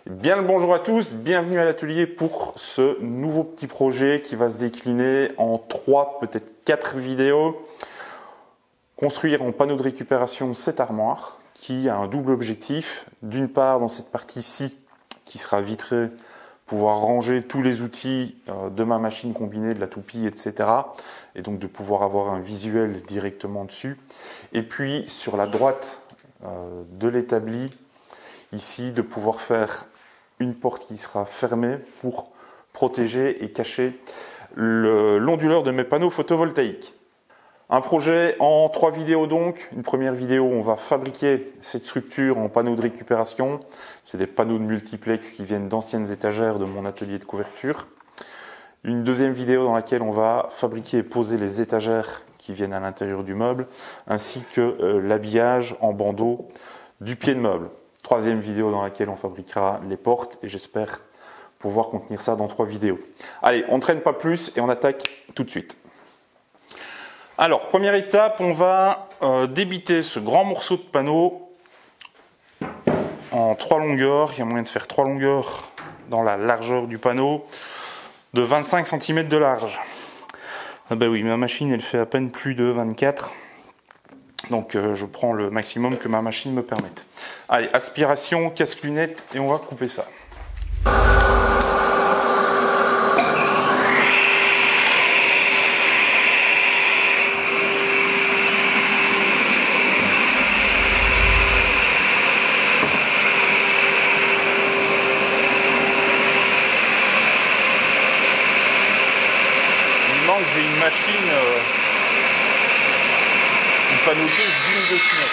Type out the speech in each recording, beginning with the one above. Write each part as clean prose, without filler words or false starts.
Bien le bonjour à tous, bienvenue à l'atelier pour ce nouveau petit projet qui va se décliner en 3, peut-être 4 vidéos. Construire en panneau de récupération cette armoire qui a un double objectif. D'une part, dans cette partie-ci qui sera vitrée, pouvoir ranger tous les outils de ma machine combinée, de la toupie, etc. Et donc de pouvoir avoir un visuel directement dessus. Et puis sur la droite de l'établi, ici, de pouvoir faire une porte qui sera fermée pour protéger et cacher l'onduleur de mes panneaux photovoltaïques. Un projet en 3 vidéos donc. Une première vidéo, on va fabriquer cette structure en panneaux de récupération. C'est des panneaux de multiplex qui viennent d'anciennes étagères de mon atelier de couverture. Une deuxième vidéo dans laquelle on va fabriquer et poser les étagères qui viennent à l'intérieur du meuble, ainsi que l'habillage en bandeau du pied de meuble. Troisième vidéo dans laquelle on fabriquera les portes et j'espère pouvoir contenir ça dans 3 vidéos. Allez, on ne traîne pas plus et on attaque tout de suite. Alors, première étape, on va débiter ce grand morceau de panneau en 3 longueurs. Il y a moyen de faire 3 longueurs dans la largeur du panneau de 25 cm de large. Ah ben oui, ma machine elle fait à peine plus de 24. Donc je prends le maximum que ma machine me permette. Allez, aspiration, casque-lunettes et on va couper ça. Il manque, j'ai une machine, une panneauteuse digne de ce nom.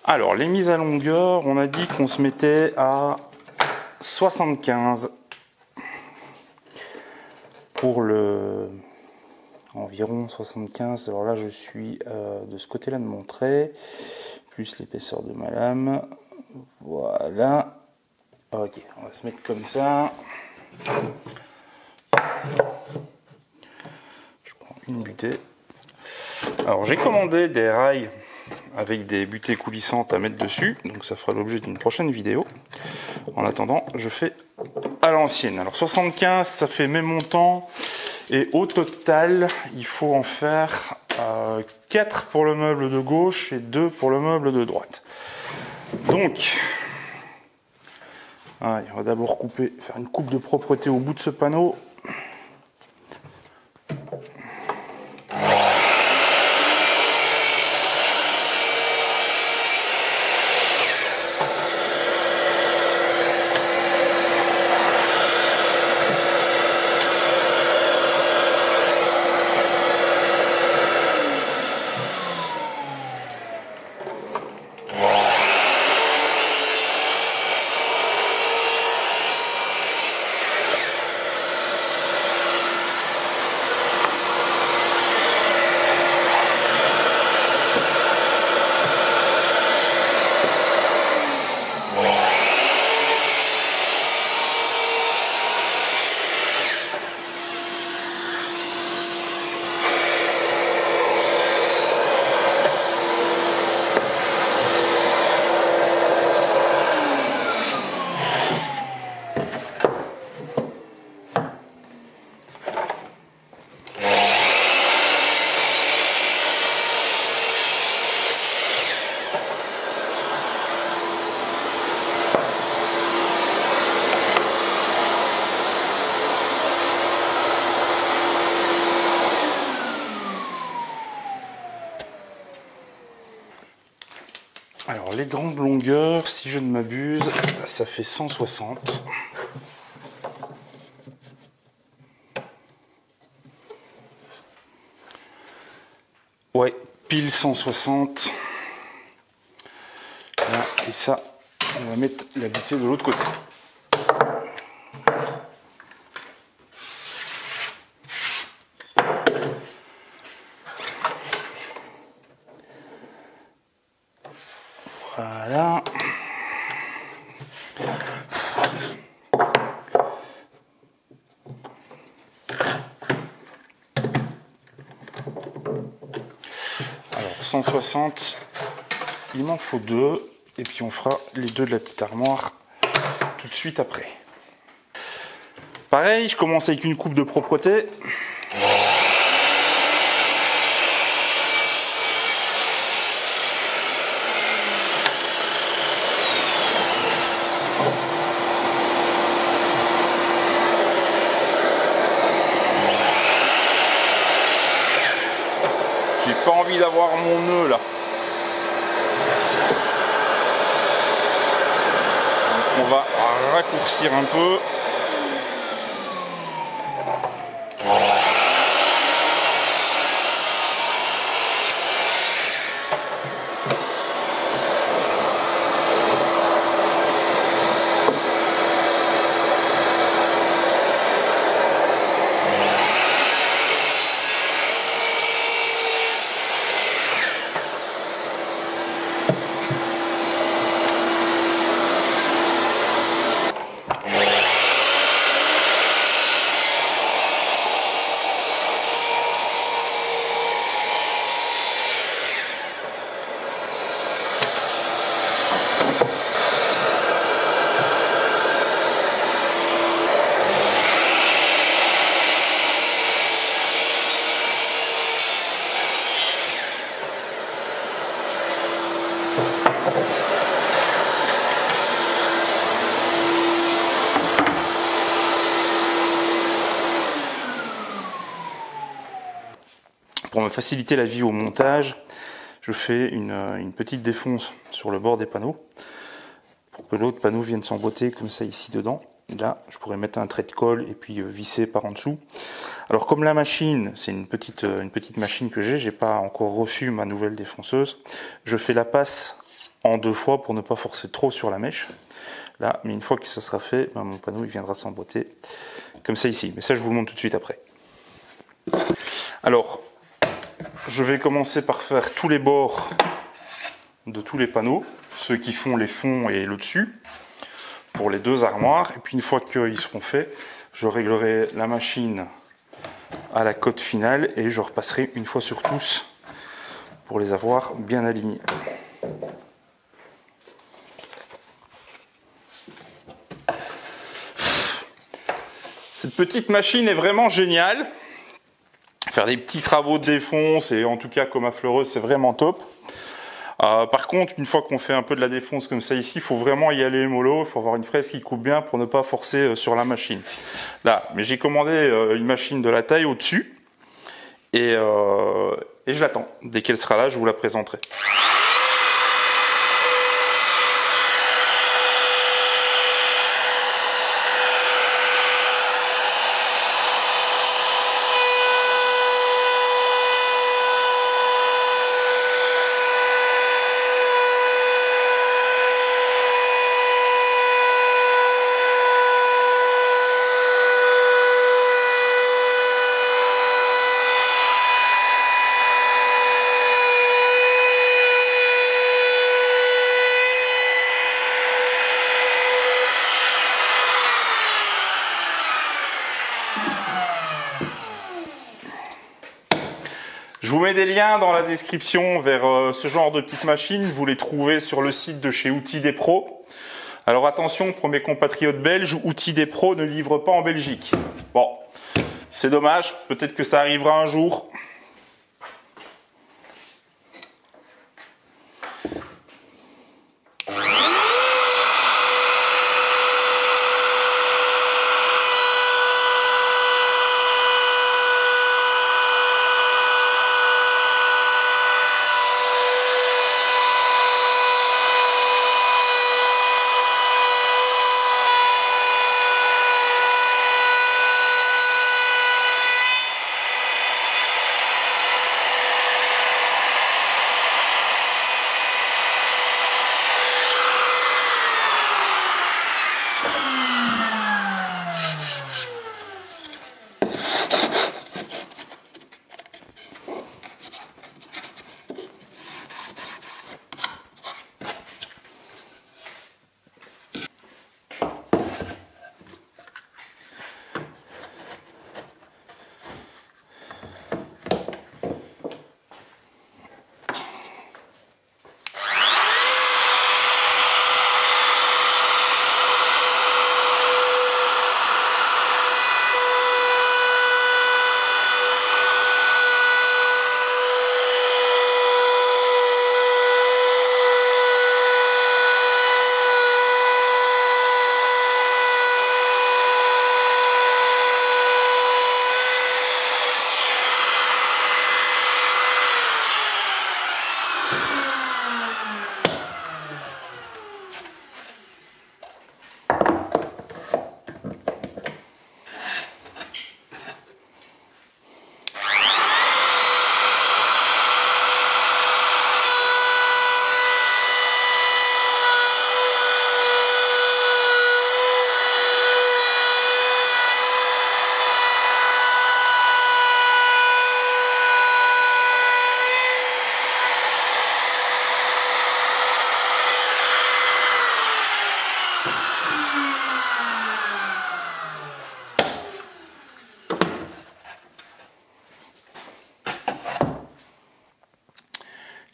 Alors, les mises à longueur, on a dit qu'on se mettait à 75 pour le environ 75. Alors là, je suis de ce côté-là de mon trait, plus l'épaisseur de ma lame. Voilà. Ok, on va se mettre comme ça. Je prends une butée. Alors, j'ai commandé des rails avec des butées coulissantes à mettre dessus, donc ça fera l'objet d'une prochaine vidéo. En attendant, je fais à l'ancienne. Alors 75, ça fait mes montants, et au total, il faut en faire 4 pour le meuble de gauche et 2 pour le meuble de droite. Donc, on va d'abord faire une coupe de propreté au bout de ce panneau. les grandes longueurs, si je ne m'abuse, ça fait 160. Ouais, pile 160. Là, et ça, on va mettre la bouteille de l'autre côté. Voilà. Alors 160, il m'en faut 2 et puis on fera les 2 de la petite armoire tout de suite après. Pareil, je commence avec une coupe de propreté. J'ai pas envie d'avoir mon nœud là. Donc on va raccourcir un peu. Pour me faciliter la vie au montage, je fais une petite défonce sur le bord des panneaux pour que l'autre panneau vienne s'emboîter comme ça ici dedans. Là, je pourrais mettre un trait de colle et puis visser par en dessous. Alors comme la machine, c'est une petite machine que j'ai pas encore reçu ma nouvelle défonceuse, je fais la passe en 2 fois pour ne pas forcer trop sur la mèche. Là, mais une fois que ça sera fait, ben, mon panneau il viendra s'emboîter comme ça ici. Mais ça, je vous le montre tout de suite après. Alors, je vais commencer par faire tous les bords de tous les panneaux, ceux qui font les fonds et le dessus, pour les 2 armoires. Et puis une fois qu'ils seront faits, je réglerai la machine à la cote finale et je repasserai une fois sur tous pour les avoir bien alignés. Cette petite machine est vraiment géniale. Faire des petits travaux de défonce et en tout cas comme à Fleureuse, c'est vraiment top. Par contre, une fois qu'on fait un peu de la défonce comme ça ici, il faut vraiment y aller mollo, il faut avoir une fraise qui coupe bien pour ne pas forcer sur la machine. Là, mais j'ai commandé une machine de la taille au-dessus et je l'attends. Dès qu'elle sera là, je vous la présenterai. Je vous mets des liens dans la description vers ce genre de petites machines. Vous les trouvez sur le site de chez Outils des Pros. Alors attention, pour mes compatriotes belges, Outils des Pros ne livre pas en Belgique. Bon, c'est dommage, peut-être que ça arrivera un jour.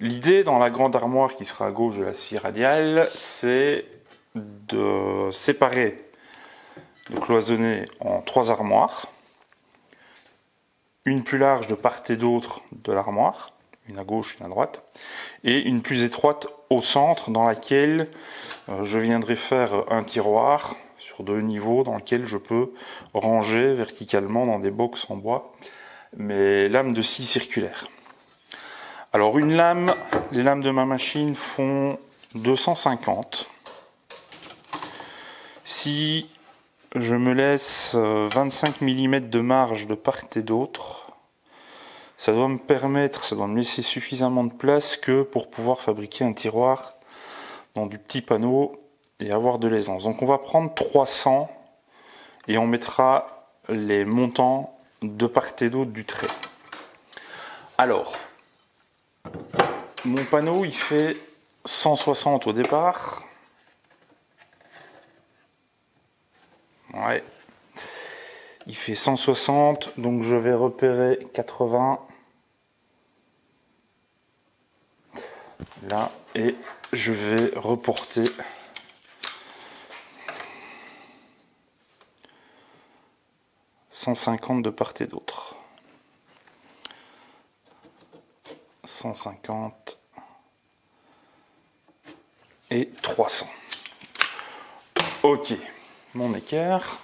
L'idée dans la grande armoire qui sera à gauche de la scie radiale, c'est de séparer, de cloisonner en 3 armoires. Une plus large de part et d'autre de l'armoire, une à gauche, une à droite, et une plus étroite au centre dans laquelle je viendrai faire un tiroir sur 2 niveaux dans lequel je peux ranger verticalement dans des box en bois mes lames de scie circulaires. Alors une lame, les lames de ma machine font 250. Si je me laisse 25 mm de marge de part et d'autre, ça doit me laisser suffisamment de place que pour pouvoir fabriquer un tiroir dans du petit panneau et avoir de l'aisance. Donc on va prendre 300 et on mettra les montants de part et d'autre du trait. Alors, mon panneau il fait 160 au départ. Ouais. Il fait 160, donc je vais repérer 80. Là, et je vais reporter 150 de part et d'autre. 150 et 300. Ok, mon équerre.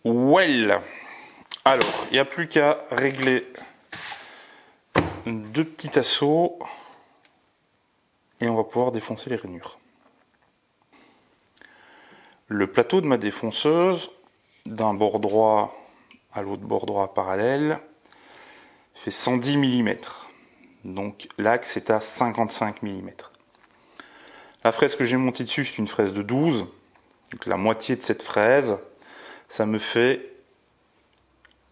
Well, alors il n'y a plus qu'à régler 2 petits assauts et on va pouvoir défoncer les rainures. Le plateau de ma défonceuse, d'un bord droit à l'autre bord droit parallèle, fait 110 mm. Donc l'axe est à 55 mm. La fraise que j'ai montée dessus, c'est une fraise de 12. Donc la moitié de cette fraise, ça me fait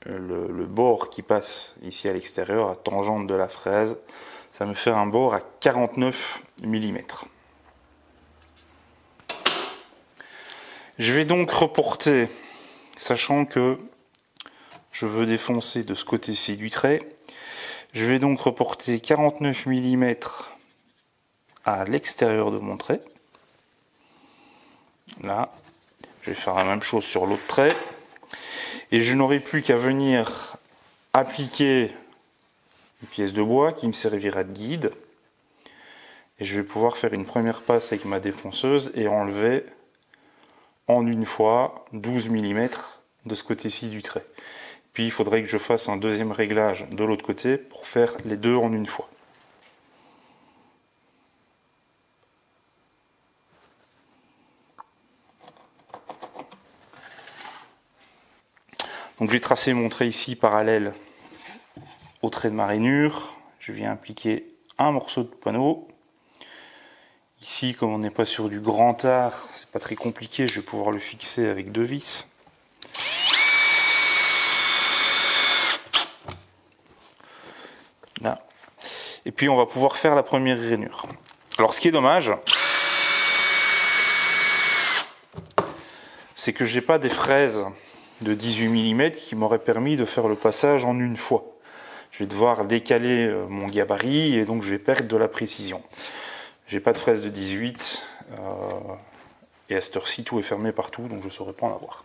le bord qui passe ici à l'extérieur, à tangente de la fraise, ça me fait un bord à 49 mm. Je vais donc reporter, sachant que je veux défoncer de ce côté-ci du trait, je vais donc reporter 49 mm à l'extérieur de mon trait. Là, je vais faire la même chose sur l'autre trait. Et je n'aurai plus qu'à venir appliquer une pièce de bois qui me servira de guide. Et je vais pouvoir faire une première passe avec ma défonceuse et enlever en une fois 12 mm de ce côté-ci du trait. Puis il faudrait que je fasse un deuxième réglage de l'autre côté pour faire les deux en une fois. Donc j'ai tracé mon trait ici parallèle au trait de ma rainure. Je viens appliquer un morceau de panneau. Ici, comme on n'est pas sur du grand art, c'est pas très compliqué, je vais pouvoir le fixer avec 2 vis. Là. Et puis on va pouvoir faire la première rainure. Alors ce qui est dommage, c'est que j'ai pas des fraises de 18 mm qui m'auraient permis de faire le passage en une fois. Je vais devoir décaler mon gabarit et donc je vais perdre de la précision. J'ai pas de fraises de 18 et à cette heure-ci tout est fermé partout, donc je ne saurais pas en avoir.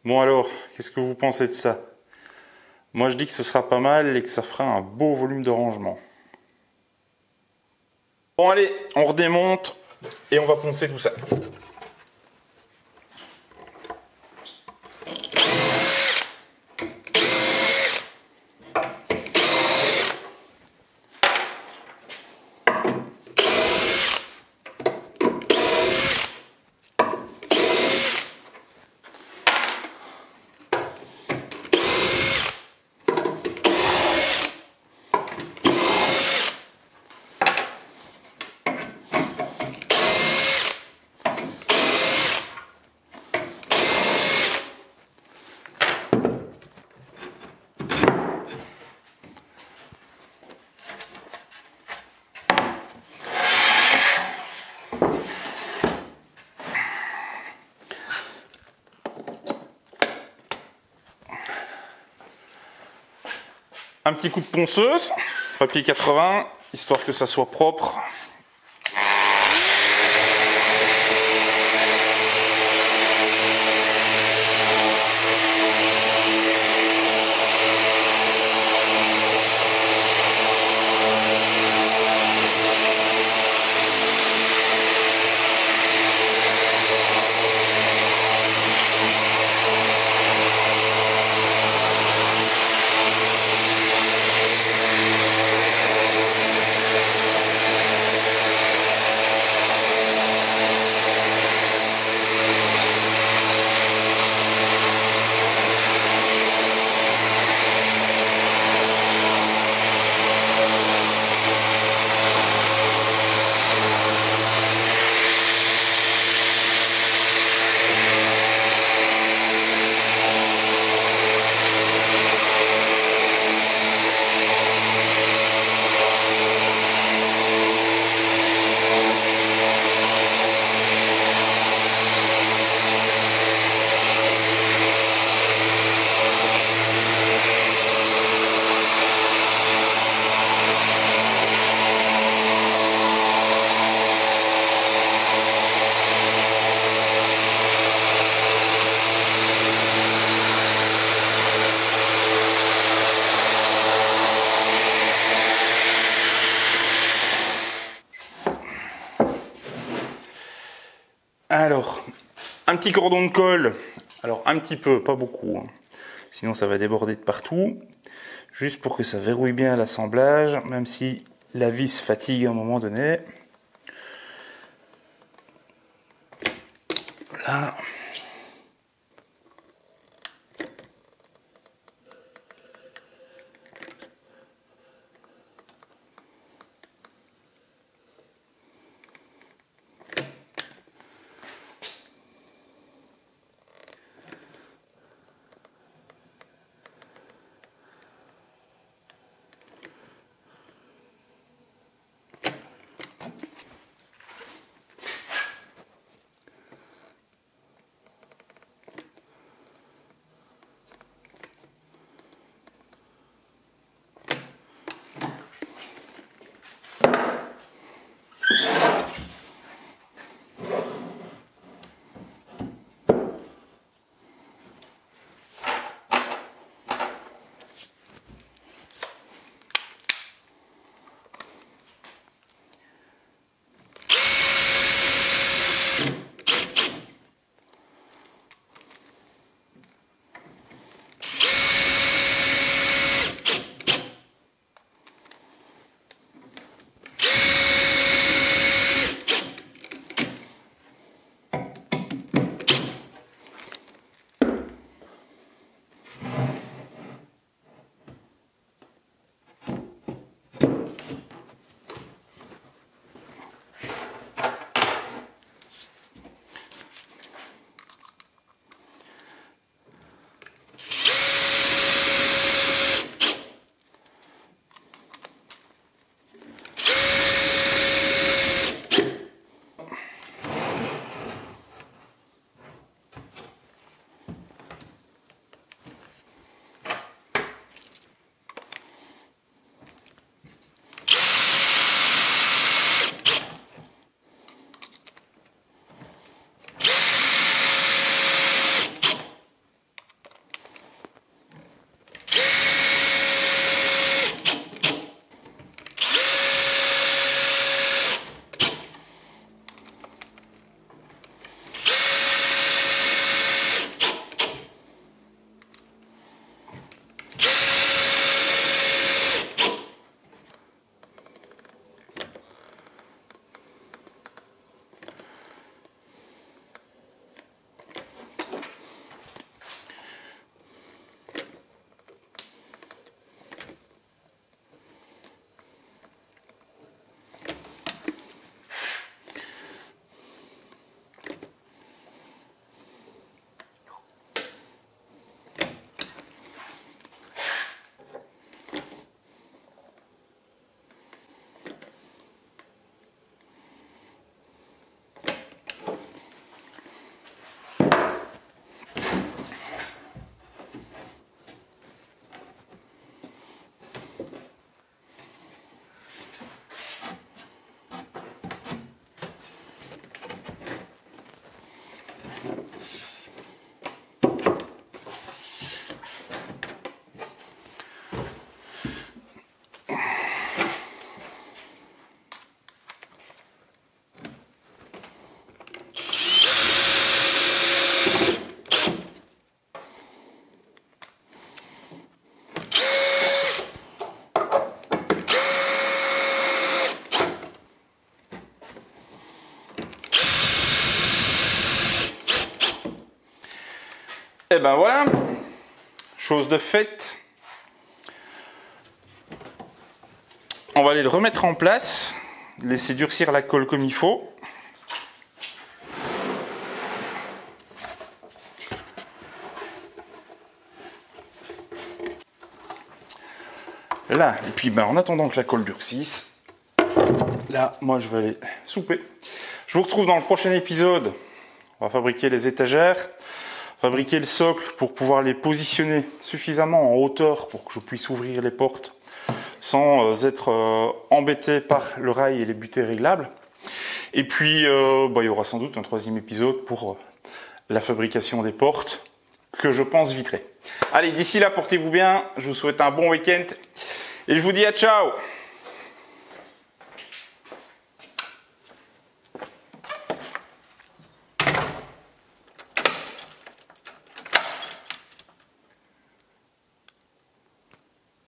Bon alors, qu'est-ce que vous pensez de ça? Moi je dis que ce sera pas mal et que ça fera un beau volume de rangement. Bon allez, on redémonte et on va poncer tout ça. Un petit coup de ponceuse, papier 80, histoire que ça soit propre. Alors, un petit cordon de colle, alors un petit peu, pas beaucoup, hein. Sinon ça va déborder de partout, juste pour que ça verrouille bien l'assemblage, même si la vis fatigue à un moment donné. Là. Et ben voilà, chose de faite. On va aller le remettre en place, laisser durcir la colle comme il faut. Là, et puis ben, en attendant que la colle durcisse, là, moi je vais aller souper. Je vous retrouve dans le prochain épisode. On va fabriquer les étagères, fabriquer le socle pour pouvoir les positionner suffisamment en hauteur pour que je puisse ouvrir les portes sans être embêté par le rail et les butées réglables. Et puis, il y aura sans doute un troisième épisode pour la fabrication des portes que je pense vitrer. Allez, d'ici là, portez-vous bien. Je vous souhaite un bon week-end et je vous dis à ciao!